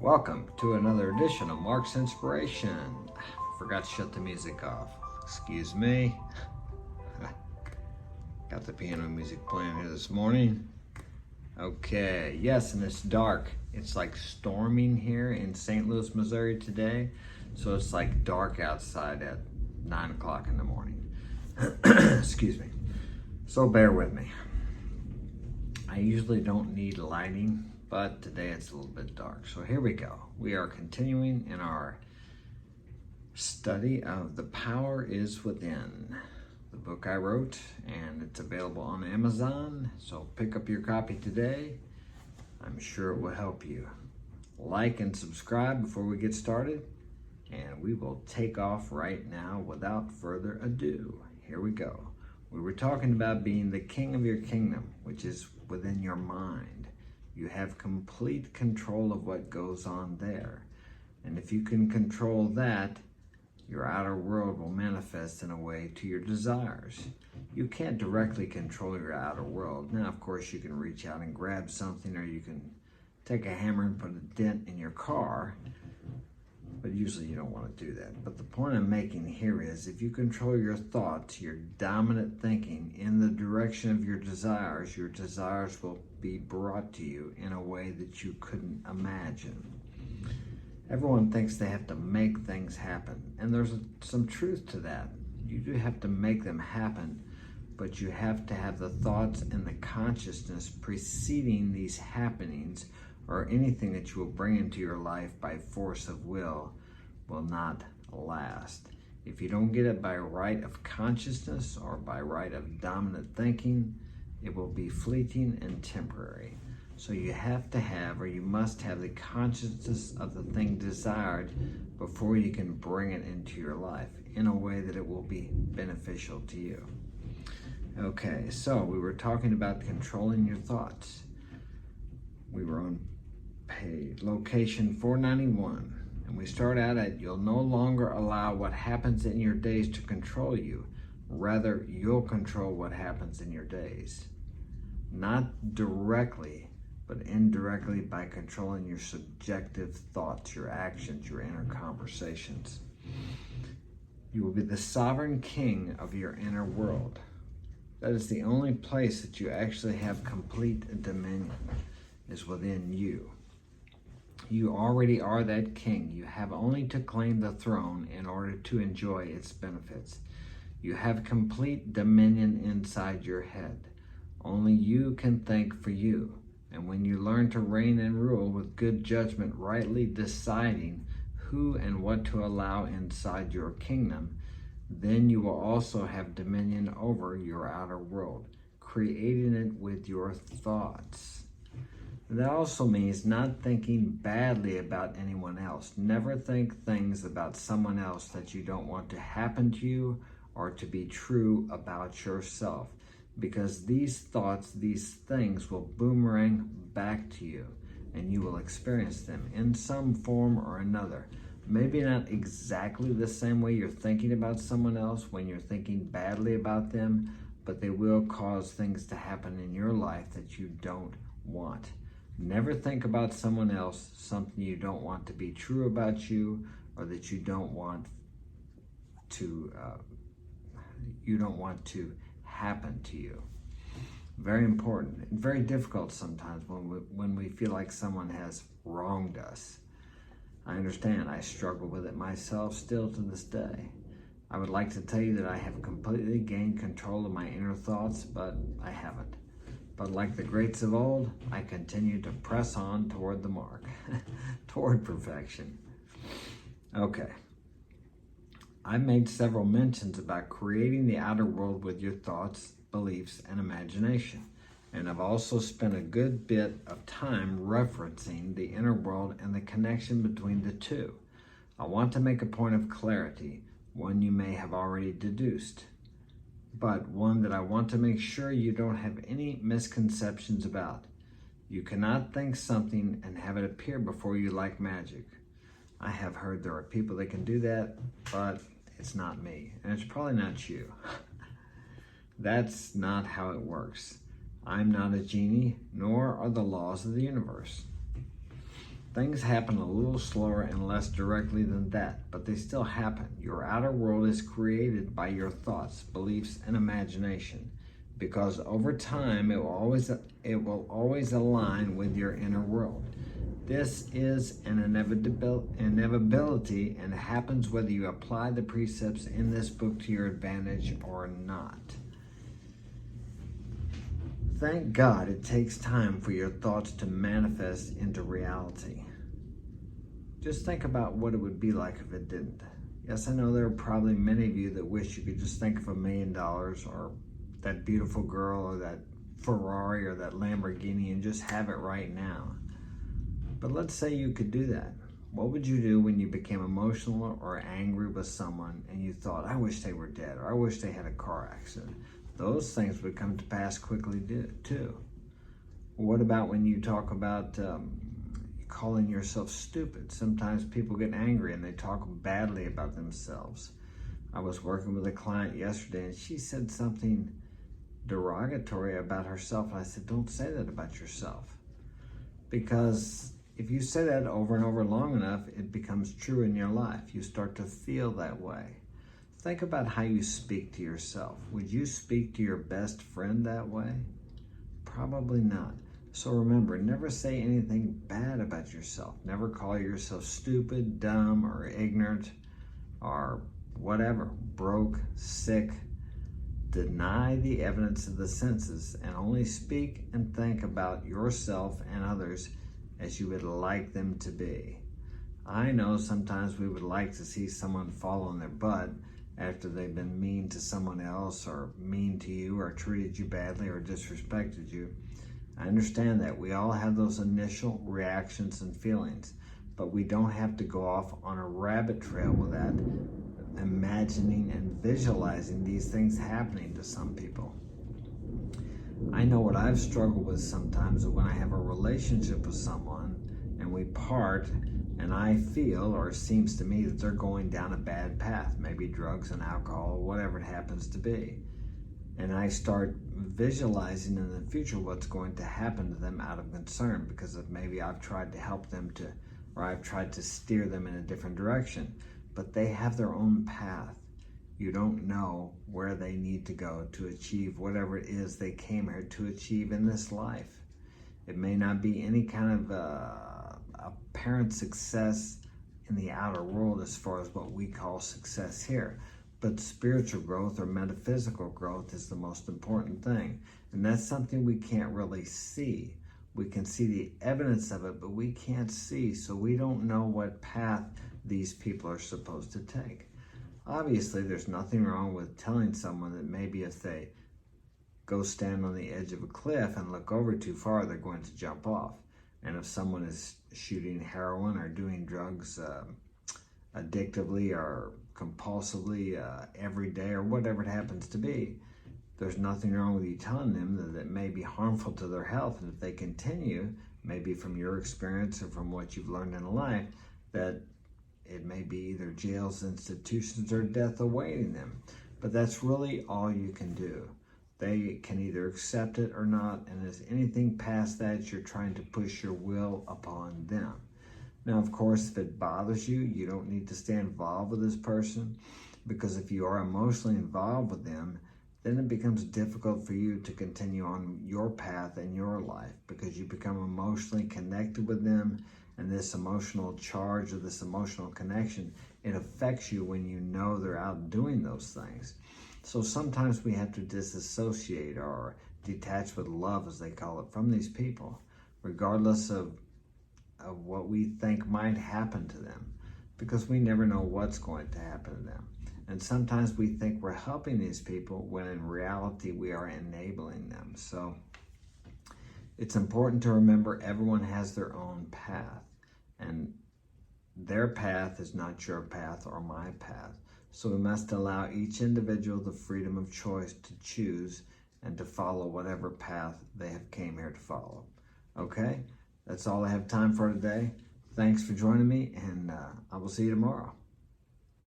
Welcome to another edition of Mark's Inspiration. Forgot to shut the music off. Excuse me. Got the piano music playing here this morning. Okay, yes, and it's dark. It's like storming here in St. Louis, Missouri today. So it's like dark outside at 9 o'clock in the morning. Excuse me. So bear with me. I usually don't need lighting, but today it's a little bit dark. So here we go. We are continuing in our study of The Power is Within, the book I wrote, and it's available on Amazon. So pick up your copy today. I'm sure it will help you. Like and subscribe before we get started, and we will take off right now without further ado. Here we go. We were talking about being the king of your kingdom, which is within your mind. You have complete control of what goes on there. And if you can control that, your outer world will manifest in a way to your desires. You can't directly control your outer world. Now, of course, you can reach out and grab something, or you can take a hammer and put a dent in your car, but usually you don't want to do that. But the point I'm making here is, if you control your thoughts, your dominant thinking in the direction of your desires will be brought to you in a way that you couldn't imagine. Everyone thinks they have to make things happen, and there's some truth to that. You do have to make them happen, but you have to have the thoughts and the consciousness preceding these happenings, or anything that you will bring into your life by force of will not last. If you don't get it by right of consciousness or by right of dominant thinking, it will be fleeting and temporary. So you have to have, or you must have, the consciousness of the thing desired before you can bring it into your life in a way that it will be beneficial to you. Okay, so we were talking about controlling your thoughts. We were on location 491, and we start out at, you'll no longer allow what happens in your days to control you. Rather, you'll control what happens in your days. Not directly, but indirectly, by controlling your subjective thoughts, your actions, your inner conversations. You will be the sovereign king of your inner world. That is the only place that you actually have complete dominion, is within you. You already are that king. You have only to claim the throne in order to enjoy its benefits. You have complete dominion inside your head. Only you can think for you. And when you learn to reign and rule with good judgment, rightly deciding who and what to allow inside your kingdom, then you will also have dominion over your outer world, creating it with your thoughts. That also means not thinking badly about anyone else. Never think things about someone else that you don't want to happen to you or to be true about yourself, because these thoughts, these things will boomerang back to you, and you will experience them in some form or another. Maybe not exactly the same way you're thinking about someone else when you're thinking badly about them, but they will cause things to happen in your life that you don't want. Never think about someone else something you don't want to be true about you, or that you don't want to happen to you. Very important and very difficult sometimes when we feel like someone has wronged us. I understand. I struggle with it myself still to this day. I would like to tell you that I have completely gained control of my inner thoughts, but I haven't. But like the greats of old, I continue to press on toward the mark, toward perfection. Okay. I've made several mentions about creating the outer world with your thoughts, beliefs, and imagination. And I've also spent a good bit of time referencing the inner world and the connection between the two. I want to make a point of clarity, one you may have already deduced, but one that I want to make sure you don't have any misconceptions about. You cannot think something and have it appear before you like magic. I have heard there are people that can do that, but it's not me, and it's probably not you. That's not how it works. I'm not a genie, nor are the laws of the universe. Things happen a little slower and less directly than that, but they still happen. Your outer world is created by your thoughts, beliefs, and imagination, because over time it will always align with your inner world. This is an inevitability and happens whether you apply the precepts in this book to your advantage or not. Thank God it takes time for your thoughts to manifest into reality. Just think about what it would be like if it didn't. Yes, I know there are probably many of you that wish you could just think of $1 million or that beautiful girl or that Ferrari or that Lamborghini and just have it right now. But let's say you could do that. What would you do when you became emotional or angry with someone and you thought, I wish they were dead, or I wish they had a car accident? Those things would come to pass quickly too. What about when you talk about calling yourself stupid? Sometimes people get angry and they talk badly about themselves. I was working with a client yesterday and she said something derogatory about herself. And I said, don't say that about yourself. Because if you say that over and over long enough, it becomes true in your life. You start to feel that way. Think about how you speak to yourself. Would you speak to your best friend that way? Probably not. So remember, never say anything bad about yourself. Never call yourself stupid, dumb, or ignorant, or whatever, broke, sick. Deny the evidence of the senses and only speak and think about yourself and others as you would like them to be. I know sometimes we would like to see someone fall on their butt after they've been mean to someone else or mean to you or treated you badly or disrespected you. I understand that. We all have those initial reactions and feelings, but we don't have to go off on a rabbit trail with that, imagining and visualizing these things happening to some people. I know what I've struggled with sometimes when I have a relationship with someone and we part and I feel, or it seems to me, that they're going down a bad path, maybe drugs and alcohol, whatever it happens to be. And I start visualizing in the future what's going to happen to them out of concern because of maybe I've tried to help them or I've tried to steer them in a different direction. But they have their own path. You don't know where they need to go to achieve whatever it is they came here to achieve in this life. It may not be any kind of apparent success in the outer world as far as what we call success here. But spiritual growth or metaphysical growth is the most important thing. And that's something we can't really see. We can see the evidence of it, but we can't see, so we don't know what path these people are supposed to take. Obviously, there's nothing wrong with telling someone that maybe if they go stand on the edge of a cliff and look over too far, they're going to jump off. And if someone is shooting heroin or doing drugs addictively or compulsively every day or whatever it happens to be, there's nothing wrong with you telling them that it may be harmful to their health. And if they continue, maybe from your experience or from what you've learned in life, that it may be either jails, institutions, or death awaiting them. But that's really all you can do. They can either accept it or not, and if anything past that, you're trying to push your will upon them. Now, of course, if it bothers you, you don't need to stay involved with this person, because if you are emotionally involved with them, then it becomes difficult for you to continue on your path in your life, because you become emotionally connected with them, and this emotional charge or this emotional connection, it affects you when you know they're out doing those things. So sometimes we have to disassociate or detach with love, as they call it, from these people, regardless of what we think might happen to them, because we never know what's going to happen to them. And sometimes we think we're helping these people when in reality we are enabling them. So it's important to remember everyone has their own path, and their path is not your path or my path. So we must allow each individual the freedom of choice to choose and to follow whatever path they have came here to follow. Okay? That's all I have time for today. Thanks for joining me, and I will see you tomorrow.